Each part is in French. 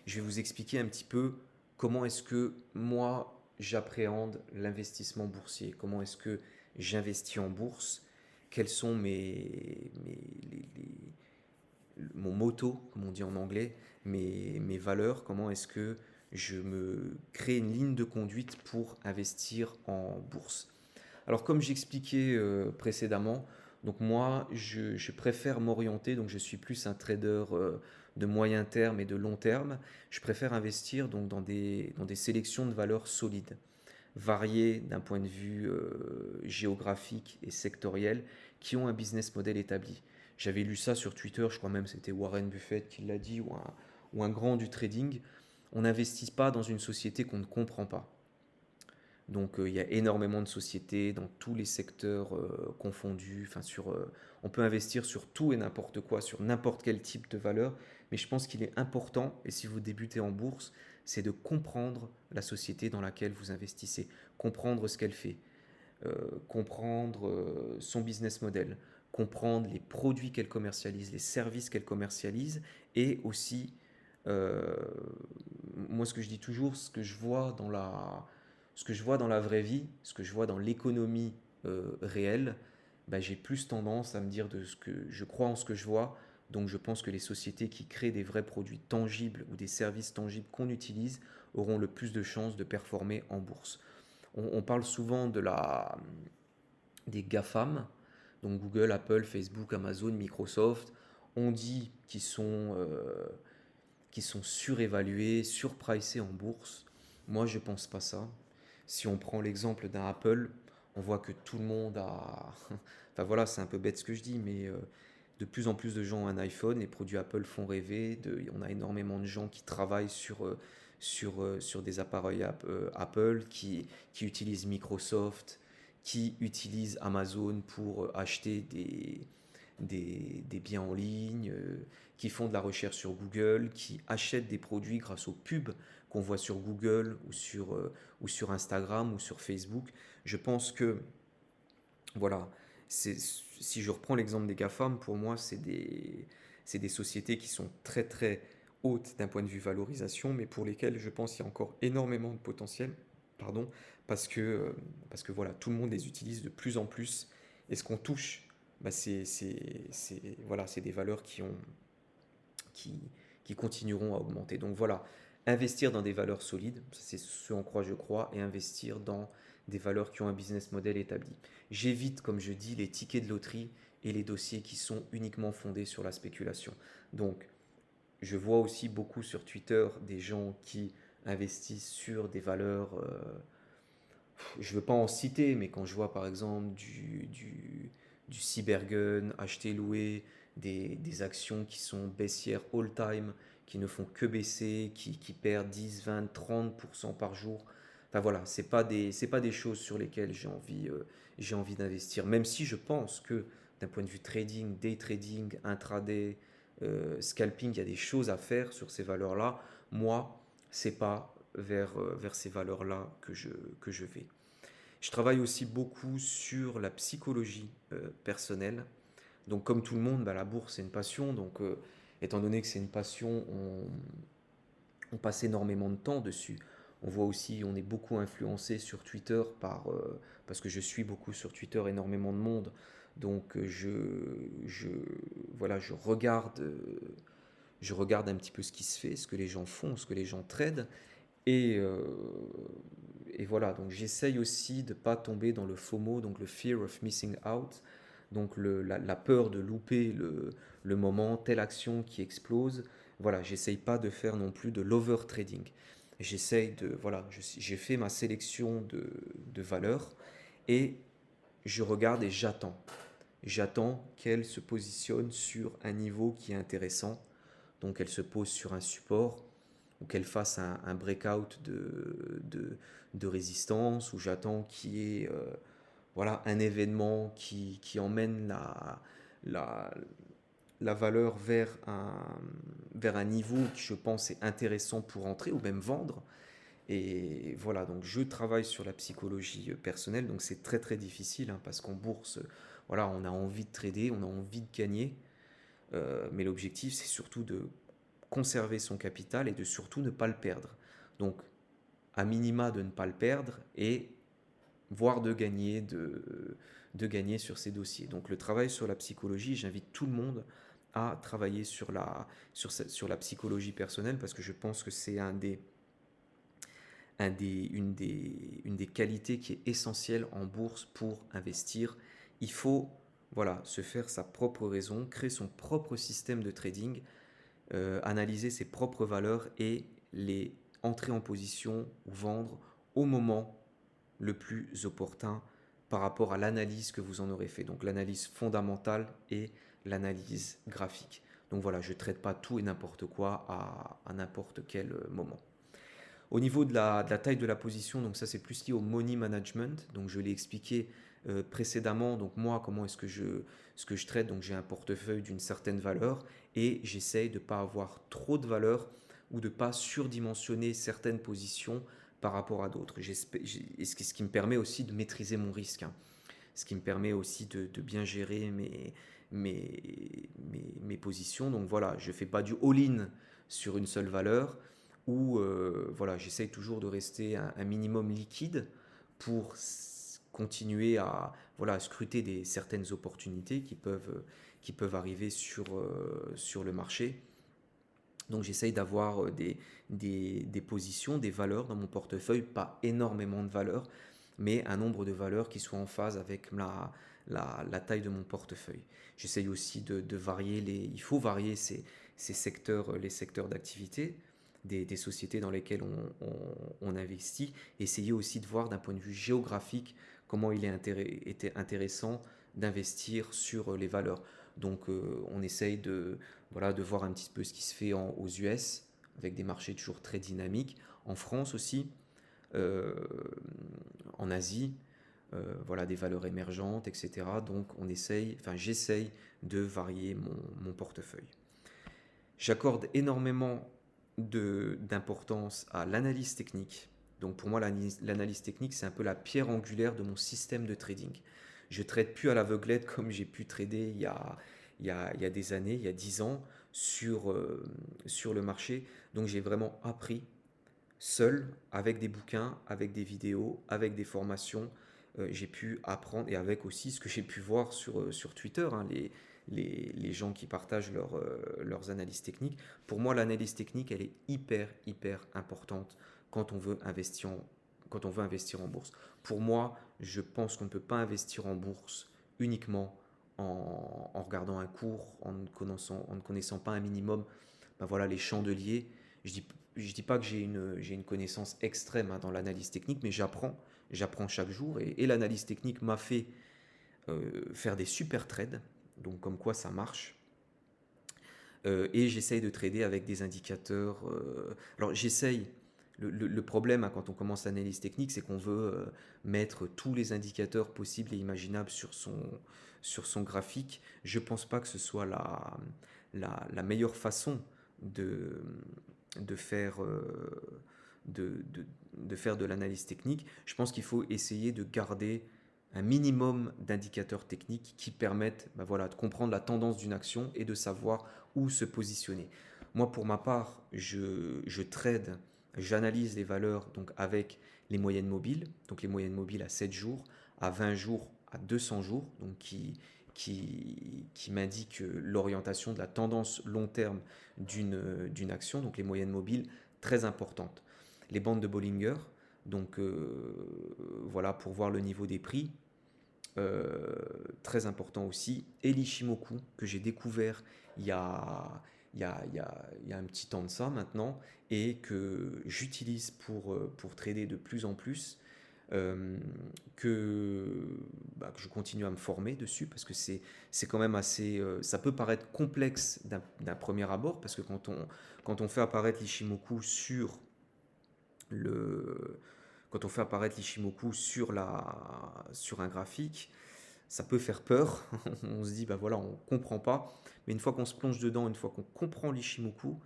je vais vous expliquer un petit peu comment est-ce que moi j'appréhende l'investissement boursier, comment est-ce que j'investis en bourse, quels sont mon motto, comme on dit en anglais, mes valeurs, comment est-ce que je me crée une ligne de conduite pour investir en bourse. Alors comme j'expliquais précédemment, donc moi je préfère m'orienter, donc je suis plus un trader de moyen terme et de long terme. Je préfère investir donc dans des sélections de valeurs solides, variées d'un point de vue géographique et sectoriel, qui ont un business model établi. J'avais lu ça sur Twitter, je crois même que c'était Warren Buffett qui l'a dit, ou un grand du trading. On n'investit pas dans une société qu'on ne comprend pas. Donc il y a énormément de sociétés dans tous les secteurs confondus. On peut investir sur tout et n'importe quoi, sur n'importe quel type de valeur. Mais je pense qu'il est important, et si vous débutez en bourse, c'est de comprendre la société dans laquelle vous investissez, comprendre ce qu'elle fait, comprendre son business model, comprendre les produits qu'elle commercialise, les services qu'elle commercialise, et aussi, euh, moi ce que je dis toujours, ce que je vois dans la vraie vie, ce que je vois dans l'économie réelle, bah, j'ai plus tendance à me dire de ce que je crois en ce que je vois. Donc je pense que les sociétés qui créent des vrais produits tangibles ou des services tangibles qu'on utilise auront le plus de chances de performer en bourse. On parle souvent des GAFAM, donc Google, Apple, Facebook, Amazon, Microsoft. On dit qu'ils sont surévalués, surpricés en bourse. Moi, je ne pense pas ça. Si on prend l'exemple d'un Apple, on voit que tout le monde a... Enfin voilà, c'est un peu bête ce que je dis, mais de plus en plus de gens ont un iPhone, les produits Apple font rêver, on a énormément de gens qui travaillent sur des appareils Apple, qui utilisent Microsoft, qui utilisent Amazon pour acheter des biens en ligne, qui font de la recherche sur Google, qui achètent des produits grâce aux pubs qu'on voit sur Google ou sur Instagram ou sur Facebook. Je pense que, voilà, si je reprends l'exemple des GAFAM, pour moi, c'est des sociétés qui sont très très hautes d'un point de vue valorisation, mais pour lesquelles je pense qu'il y a encore énormément de potentiel, pardon, parce que, euh, parce que voilà, tout le monde les utilise de plus en plus, et ce qu'on touche, bah, voilà, c'est des valeurs qui, qui continueront à augmenter. Donc voilà, investir dans des valeurs solides, c'est ce en quoi je crois, et investir dans des valeurs qui ont un business model établi. J'évite, comme je dis, les tickets de loterie et les dossiers qui sont uniquement fondés sur la spéculation. Donc, je vois aussi beaucoup sur Twitter des gens qui investissent sur des valeurs, je ne veux pas en citer, mais quand je vois par exemple du Cybergun, acheter, louer, des actions qui sont baissières all-time, qui ne font que baisser, qui perdent 10, 20, 30% par jour. Enfin voilà, c'est pas des choses sur lesquelles j'ai envie d'investir. Même si je pense que d'un point de vue trading, day trading, intraday, scalping, il y a des choses à faire sur ces valeurs-là. Moi, c'est pas vers ces valeurs-là que je vais. Je travaille aussi beaucoup sur la psychologie personnelle. Donc comme tout le monde, bah, la bourse c'est une passion. Donc étant donné que c'est une passion, on passe énormément de temps dessus. On voit aussi, on est beaucoup influencé sur Twitter parce que je suis beaucoup sur Twitter énormément de monde. Donc voilà, je regarde un petit peu ce qui se fait, ce que les gens font, ce que les gens tradent. Et, euh, et voilà, donc j'essaye aussi de ne pas tomber dans le FOMO, donc le fear of missing out, donc la peur de louper le moment, telle action qui explose. Voilà, j'essaye pas de faire non plus de l'overtrading. Voilà, j'ai fait ma sélection de valeurs et je regarde et j'attends. J'attends qu'elle se positionne sur un niveau qui est intéressant. Donc elle se pose sur un support ou qu'elle fasse un breakout de résistance, ou j'attends qu'il y ait voilà, un événement qui emmène la, la valeur vers un niveau qui je pense est intéressant pour entrer ou même vendre. Et voilà, donc je travaille sur la psychologie personnelle, donc c'est très très difficile hein, parce qu'en bourse, voilà, on a envie de trader, on a envie de gagner, mais l'objectif c'est surtout de conserver son capital et de surtout ne pas le perdre. Donc, à minima de ne pas le perdre et voire de gagner sur ces dossiers. Donc le travail sur la psychologie, j'invite tout le monde à travailler sur la psychologie personnelle parce que je pense que c'est une des qualités qui est essentielle en bourse pour investir. Il faut voilà, se faire sa propre raison, créer son propre système de trading, analyser ses propres valeurs et les entrer en position ou vendre au moment le plus opportun par rapport à l'analyse que vous en aurez fait. Donc l'analyse fondamentale et l'analyse graphique. Donc voilà, je ne traite pas tout et n'importe quoi à n'importe quel moment. Au niveau de la taille de la position, donc ça c'est plus lié au money management. Donc je l'ai expliqué précédemment. Donc moi, comment est-ce que je traite? Donc j'ai un portefeuille d'une certaine valeur et j'essaye de ne pas avoir trop de valeur ou de ne pas surdimensionner certaines positions par rapport à d'autres. Ce qui me permet aussi de maîtriser mon risque, hein. Ce qui me permet aussi de bien gérer mes positions. Donc voilà, je ne fais pas du all-in sur une seule valeur ou voilà, j'essaye toujours de rester un minimum liquide pour continuer à, voilà, à scruter certaines opportunités qui peuvent arriver sur le marché. Donc j'essaye d'avoir des positions, des valeurs dans mon portefeuille, pas énormément de valeurs, mais un nombre de valeurs qui soit en phase avec la taille de mon portefeuille. J'essaye aussi de varier il faut varier ces secteurs, les secteurs d'activité des sociétés dans lesquelles on investit. Essayer aussi de voir d'un point de vue géographique comment il était intéressant d'investir sur les valeurs. Donc on essaye voilà, de voir un petit peu ce qui se fait aux US, avec des marchés toujours très dynamiques, en France aussi, euh, en Asie, voilà, des valeurs émergentes, etc. Donc j'essaye de varier mon portefeuille. J'accorde énormément d'importance à l'analyse technique. Donc pour moi, l'analyse technique, c'est un peu la pierre angulaire de mon système de trading. Je ne trade plus à l'aveuglette comme j'ai pu trader il y a des années, il y a 10 ans, sur le marché. Donc j'ai vraiment appris seul, avec des bouquins, avec des vidéos, avec des formations. J'ai pu apprendre, et avec aussi ce que j'ai pu voir sur Twitter, hein, les gens qui partagent leurs analyses techniques. Pour moi, l'analyse technique, elle est hyper importante quand on veut quand on veut investir en bourse. Pour moi, je pense qu'on ne peut pas investir en bourse uniquement en regardant un cours, en ne connaissant pas un minimum ben voilà, les chandeliers. Je dis pas que j'ai une connaissance extrême, hein, dans l'analyse technique, mais j'apprends chaque jour. Et l'analyse technique m'a fait faire des super trades, donc comme quoi ça marche. Et j'essaye de trader avec des indicateurs. Alors j'essaye. Le problème, hein, quand on commence l'analyse technique, c'est qu'on veut mettre tous les indicateurs possibles et imaginables sur son graphique. Je ne pense pas que ce soit la meilleure façon de, de faire, de faire de l'analyse technique. Je pense qu'il faut essayer de garder un minimum d'indicateurs techniques qui permettent, ben voilà, de comprendre la tendance d'une action et de savoir où se positionner. Moi, pour ma part, je trade, j'analyse les valeurs donc avec les moyennes mobiles, donc les moyennes mobiles à 7 jours, à 20 jours, à 200 jours, donc qui m'indiquent l'orientation de la tendance long terme d'une action, donc les moyennes mobiles très importantes. Les bandes de Bollinger, donc voilà, pour voir le niveau des prix, très important aussi. Et l'Ishimoku, que j'ai découvert il y a, il y a un petit temps de ça maintenant, et que j'utilise pour trader de plus en plus, que je continue à me former dessus, parce que c'est quand même assez... ça peut paraître complexe d'un premier abord, parce que quand on fait apparaître l'Ishimoku le, quand on fait apparaître l'Ishimoku sur un graphique, ça peut faire peur. On se dit, bah voilà, on comprend pas. Mais une fois qu'on se plonge dedans, une fois qu'on comprend l'Ishimoku,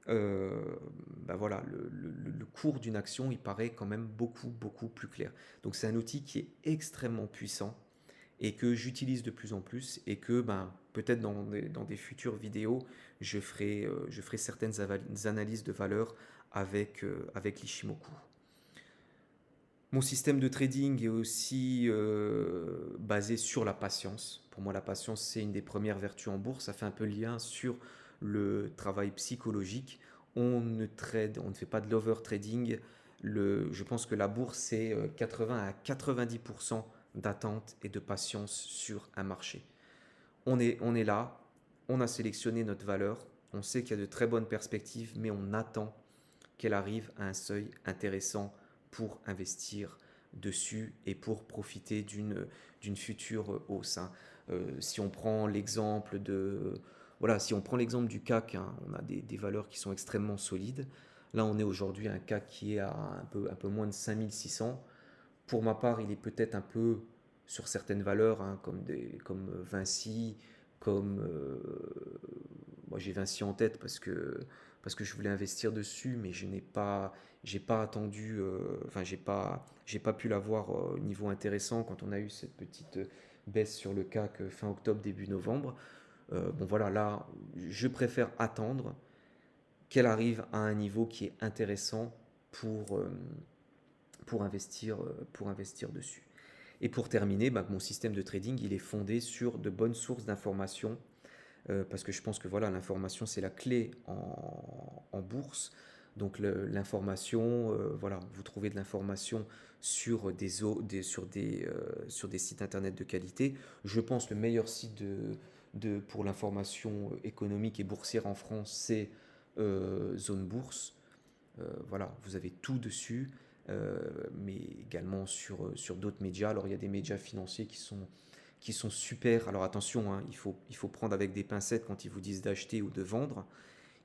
bah voilà, le cours d'une action, il paraît quand même beaucoup plus clair. Donc c'est un outil qui est extrêmement puissant et que j'utilise de plus en plus et que ben, peut-être dans des futures vidéos, je ferai certaines analyses de valeur avec l'Ishimoku. Mon système de trading est aussi basé sur la patience. Pour moi, la patience, c'est une des premières vertus en bourse. Ça fait un peu lien sur le travail psychologique. On ne fait pas de l'over-trading. Je pense que la bourse, c'est 80 à 90% d'attente et de patience sur un marché. On est là, on a sélectionné notre valeur, on sait qu'il y a de très bonnes perspectives, mais on attend qu'elle arrive à un seuil intéressant pour investir dessus et pour profiter d'une future hausse, hein. Si on prend l'exemple de voilà, si on prend l'exemple du CAC, hein, on a des valeurs qui sont extrêmement solides. Là, on est aujourd'hui à un CAC qui est à un peu moins de 5600. Pour ma part, il est peut-être un peu sur certaines valeurs, hein, comme Vinci, comme moi j'ai Vinci en tête parce que je voulais investir dessus, mais j'ai pas attendu, enfin j'ai pas pu l'avoir au niveau intéressant quand on a eu cette petite baisse sur le CAC fin octobre début novembre. Bon voilà, là je préfère attendre qu'elle arrive à un niveau qui est intéressant pour pour investir dessus. Et pour terminer, bah, mon système de trading, il est fondé sur de bonnes sources d'informations, parce que je pense que voilà, l'information, c'est la clé en bourse. Donc l'information, voilà, vous trouvez de l'information sur sur des sites internet de qualité. Je pense que le meilleur site pour l'information économique et boursière en France, c'est Zone Bourse. Voilà, vous avez tout dessus, mais également sur d'autres médias. Alors il y a des médias financiers qui sont super. Alors attention, hein, il faut prendre avec des pincettes quand ils vous disent d'acheter ou de vendre.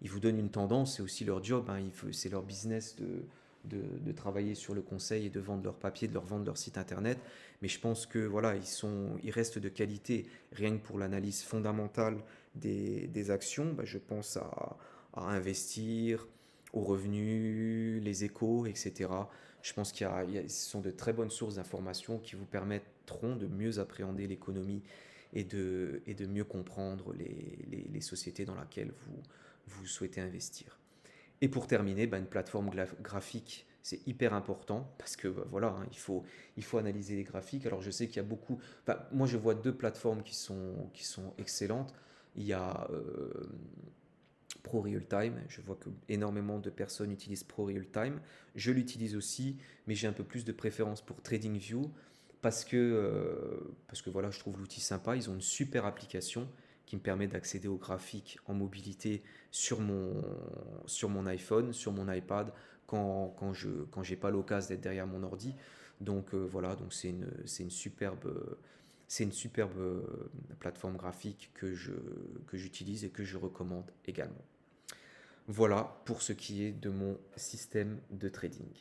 Ils vous donnent une tendance, c'est aussi leur job, hein, c'est leur business de travailler sur le conseil et de vendre leur papier, de leur vendre leur site internet. Mais je pense que voilà, ils restent de qualité. Rien que pour l'analyse fondamentale des actions, bah, je pense à investir, aux revenus, les échos, etc. Je pense ce sont de très bonnes sources d'informations qui vous permettront de mieux appréhender l'économie et de mieux comprendre les sociétés dans lesquelles vous souhaitez investir. Et pour terminer, bah, une plateforme graphique, c'est hyper important parce que bah, voilà, hein, il faut analyser les graphiques. Alors je sais qu'il y a beaucoup... Enfin, moi je vois deux plateformes qui sont excellentes. Il y a Pro Real Time. Je vois que énormément de personnes utilisent Pro Real Time. Je l'utilise aussi, mais j'ai un peu plus de préférence pour TradingView parce que voilà, je trouve l'outil sympa. Ils ont une super application qui me permet d'accéder aux graphiques en mobilité sur mon iPhone, sur mon iPad, quand j'ai pas l'occasion d'être derrière mon ordi. Donc voilà, donc c'est une superbe plateforme graphique que j'utilise et que je recommande également. Voilà pour ce qui est de mon système de trading.